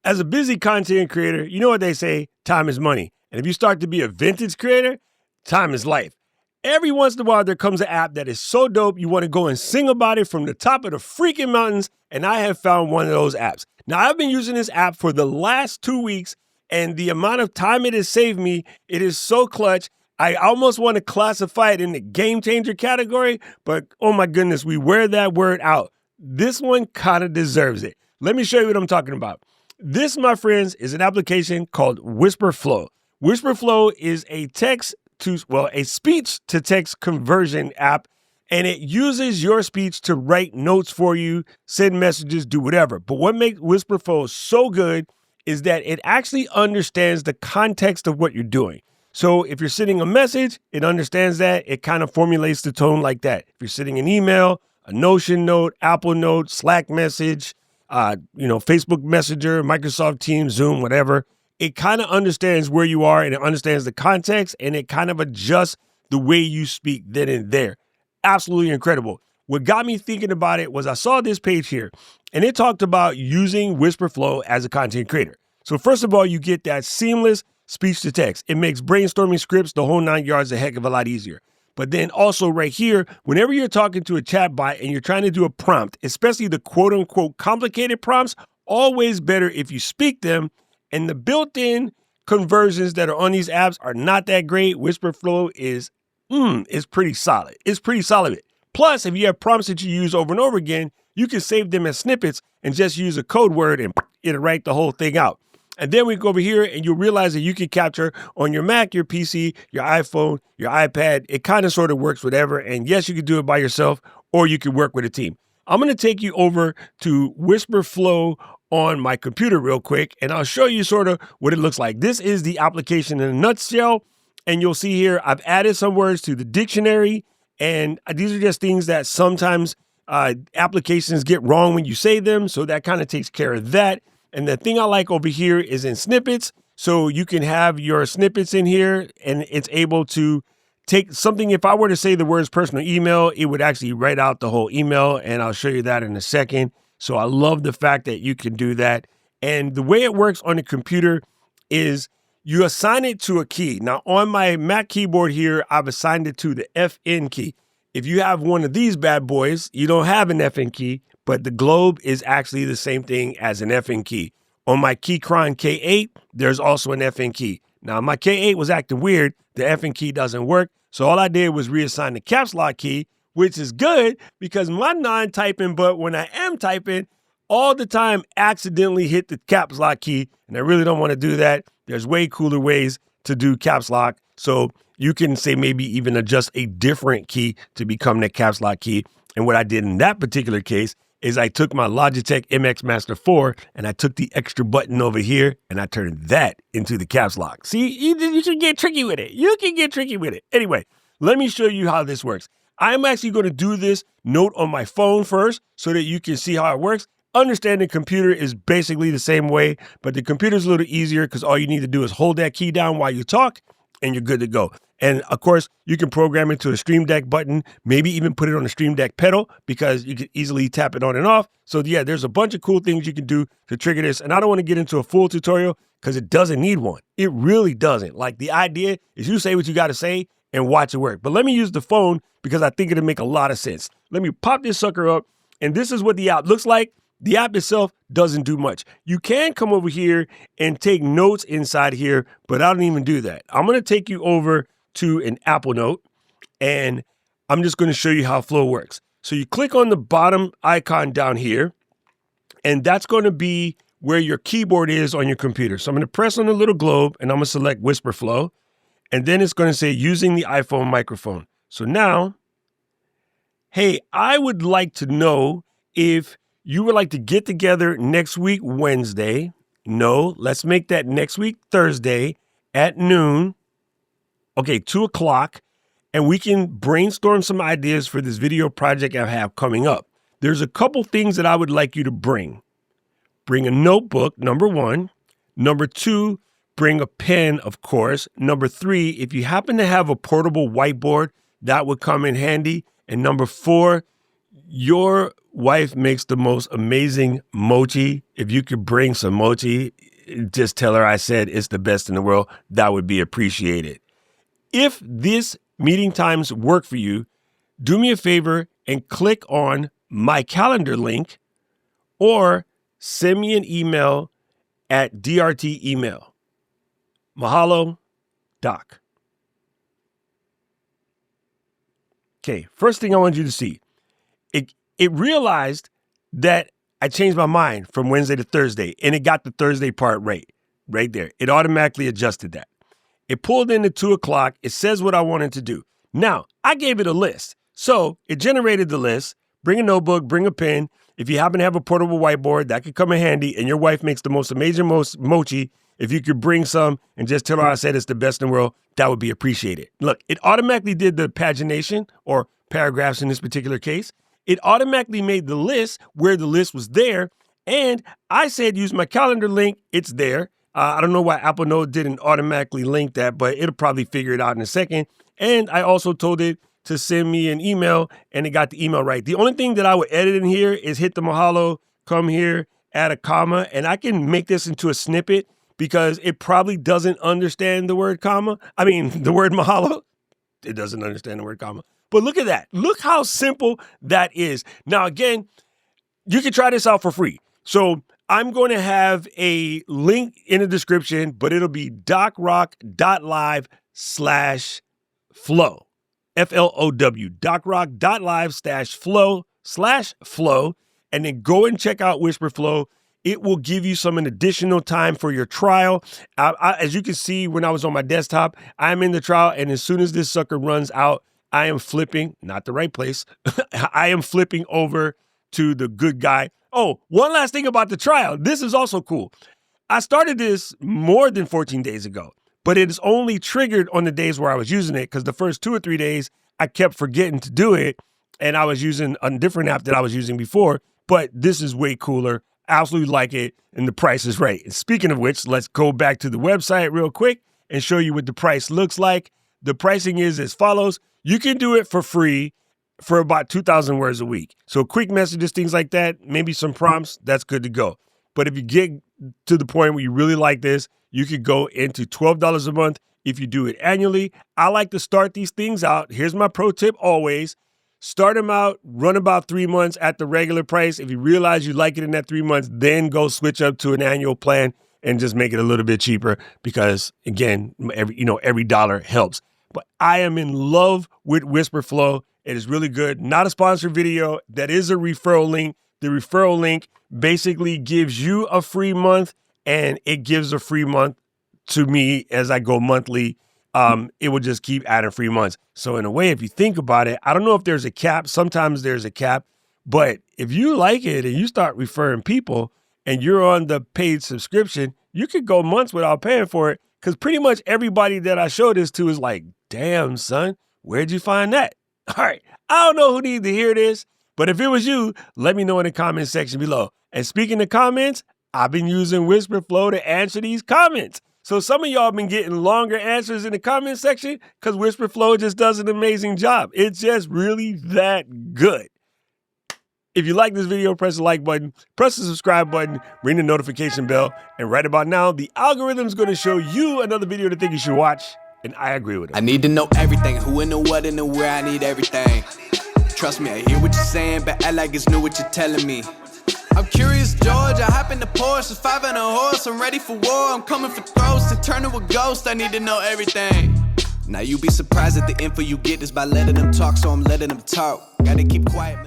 As a busy content creator, you know what they say, time is money. And if you start to be a vintage creator, time is life. Every once in a while, there comes an app that is so dope, you want to go and sing about it from the top of the freaking mountains, and I have found one of those apps. Now, I've been using this app for the last 2 weeks, and the amount of time it has saved me, it is so clutch. I almost want to classify it in the game changer category, but oh my goodness, we wear that word out. This one kind of deserves it. Let me show you what I'm talking about. This, my friends, is an application called Wispr Flow. Wispr Flow is a speech to text conversion app, and it uses your speech to write notes for you, send messages, do whatever. But what makes Wispr Flow so good is that it actually understands the context of what you're doing. So if you're sending a message, it understands that. It kind of formulates the tone like that. If you're sending an email, a Notion note, Apple note, Slack message, Facebook Messenger, Microsoft Teams, Zoom, whatever, it kind of understands where you are and it understands the context and it kind of adjusts the way you speak then and there. Absolutely incredible. What got me thinking about it was I saw this page here and it talked about using Wispr Flow as a content creator. So first of all, you get that seamless speech to text. It makes brainstorming scripts the whole 9 yards a heck of a lot easier. But then also right here, whenever you're talking to a chat bot and you're trying to do a prompt, especially the quote unquote complicated prompts, always better if you speak them. And the built-in conversions that are on these apps are not that great. Wispr Flow is pretty solid. It's pretty solid. Plus, if you have prompts that you use over and over again, you can save them as snippets and just use a code word and it'll write the whole thing out. And then we go over here and you'll realize that you can capture on your Mac, your PC, your iPhone, your iPad. It kind of sort of works whatever. And yes, you can do it by yourself or you can work with a team. I'm going to take you over to Wispr Flow on my computer real quick, and I'll show you sort of what it looks like. This is the application in a nutshell. And you'll see here, I've added some words to the dictionary. And these are just things that sometimes applications get wrong when you say them. So that kind of takes care of that. And the thing I like over here is in snippets. So you can have your snippets in here and it's able to take something. If I were to say the words personal email, it would actually write out the whole email. And I'll show you that in a second. So I love the fact that you can do that. And the way it works on the computer is you assign it to a key. Now on my Mac keyboard here, I've assigned it to the FN key. If you have one of these bad boys, you don't have an FN key. But the globe is actually the same thing as an FN key. On my Keychron K8, there's also an FN key. Now, my K8 was acting weird. The FN key doesn't work. So all I did was reassign the caps lock key, which is good because my non-typing, but when I am typing, all the time accidentally hit the caps lock key. And I really don't want to do that. There's way cooler ways to do caps lock. So you can say maybe even adjust a different key to become the caps lock key. And what I did in that particular case is I took my Logitech MX Master 4 and I took the extra button over here and I turned that into the caps lock. See, you can get tricky with it. You can get tricky with it. Anyway, let me show you how this works. I'm actually going to do this note on my phone first so that you can see how it works. Understand the computer is basically the same way, but the computer's a little easier because all you need to do is hold that key down while you talk and you're good to go. And of course, you can program it to a Stream Deck button, maybe even put it on a Stream Deck pedal because you can easily tap it on and off. So yeah, there's a bunch of cool things you can do to trigger this. And I don't want to get into a full tutorial because it doesn't need one. It really doesn't. Like the idea is you say what you got to say and watch it work. But let me use the phone because I think it'll make a lot of sense. Let me pop this sucker up. And this is what the app looks like. The app itself doesn't do much. You can come over here and take notes inside here, but I don't even do that. I'm going to take you over to an Apple Note, and I'm just going to show you how Flow works. So you click on the bottom icon down here, and that's going to be where your keyboard is on your computer. So I'm going to press on the little globe, and I'm going to select Wispr Flow, and then it's going to say using the iPhone microphone. So now, hey, I would like to know if you would like to get together next week, Wednesday. No, let's make that next week, Thursday at noon. Okay, 2 o'clock, and we can brainstorm some ideas for this video project I have coming up. There's a couple things that I would like you to bring. Bring a notebook, number 1. Number 2, bring a pen, of course. Number 3, if you happen to have a portable whiteboard, that would come in handy. And number 4, your wife makes the most amazing mochi. If you could bring some mochi, just tell her I said it's the best in the world. That would be appreciated. If this meeting times work for you, do me a favor and click on my calendar link or send me an email at DRT email. Mahalo, Doc. Okay, first thing I want you to see. It realized that I changed my mind from Wednesday to Thursday, and it got the Thursday part right there. It automatically adjusted that. It pulled in at 2 o'clock. It says what I wanted to do. Now, I gave it a list. So it generated the list. Bring a notebook, bring a pen. If you happen to have a portable whiteboard, that could come in handy, and your wife makes the most amazing mochi. If you could bring some and just tell her I said it's the best in the world, that would be appreciated. Look, it automatically did the pagination, or paragraphs in this particular case. It automatically made the list where the list was there. And I said use my calendar link. It's there. I don't know why Apple Note didn't automatically link that, but it'll probably figure it out in a second. And I also told it to send me an email, and it got the email right. The only thing that I would edit in here is hit the Mahalo, come here, add a comma, and I can make this into a snippet because it probably doesn't understand the word comma. The word Mahalo. It doesn't understand the word comma. But look at that. Look how simple that is. Now, again, you can try this out for free. So I'm going to have a link in the description, but it'll be docrock.live/flow. F-L-O-W. docrock.live/flow. And then go and check out Wispr Flow. It will give you some additional time for your trial. As you can see, when I was on my desktop, I'm in the trial. And as soon as this sucker runs out, I am flipping, not the right place. I am flipping over to the good guy. Oh, one last thing about the trial. This is also cool. I started this more than 14 days ago, but it is only triggered on the days where I was using it because the first 2 or 3 days, I kept forgetting to do it. And I was using a different app that I was using before, but this is way cooler. I absolutely like it, and the price is right. And speaking of which, let's go back to the website real quick and show you what the price looks like. The pricing is as follows. You can do it for free for about 2,000 words a week. So quick messages, things like that, maybe some prompts, that's good to go. But if you get to the point where you really like this, you could go into $12 a month if you do it annually. I like to start these things out. Here's my pro tip always. Start them out, run about 3 months at the regular price. If you realize you like it in that 3 months, then go switch up to an annual plan and just make it a little bit cheaper because, again, every dollar helps. But I am in love with Wispr Flow. It is really good. Not a sponsored video. That is a referral link. The referral link basically gives you a free month, and it gives a free month to me as I go monthly. It will just keep adding free months. So in a way, if you think about it, I don't know if there's a cap. Sometimes there's a cap. But if you like it and you start referring people and you're on the paid subscription, you could go months without paying for it. Because pretty much everybody that I show this to is like, damn, son, where'd you find that? All right. I don't know who needs to hear this, but if it was you, let me know in the comment section below. And speaking of comments, I've been using Wispr Flow to answer these comments. So some of y'all have been getting longer answers in the comment section because Wispr Flow just does an amazing job. It's just really that good. If you like this video, press the like button, press the subscribe button, ring the notification bell, and right about now, the algorithm's going to show you another video to think you should watch, and I agree with it. I need to know everything, who and the what and the where, I need everything. Trust me, I hear what you're saying, but act like it's new what you're telling me. I'm curious, George, I hop in the Porsche, 5 and a horse, I'm ready for war, I'm coming for throats, to turn to a ghost, I need to know everything. Now you be surprised at the info you get is by letting them talk, so I'm letting them talk. Gotta keep quiet.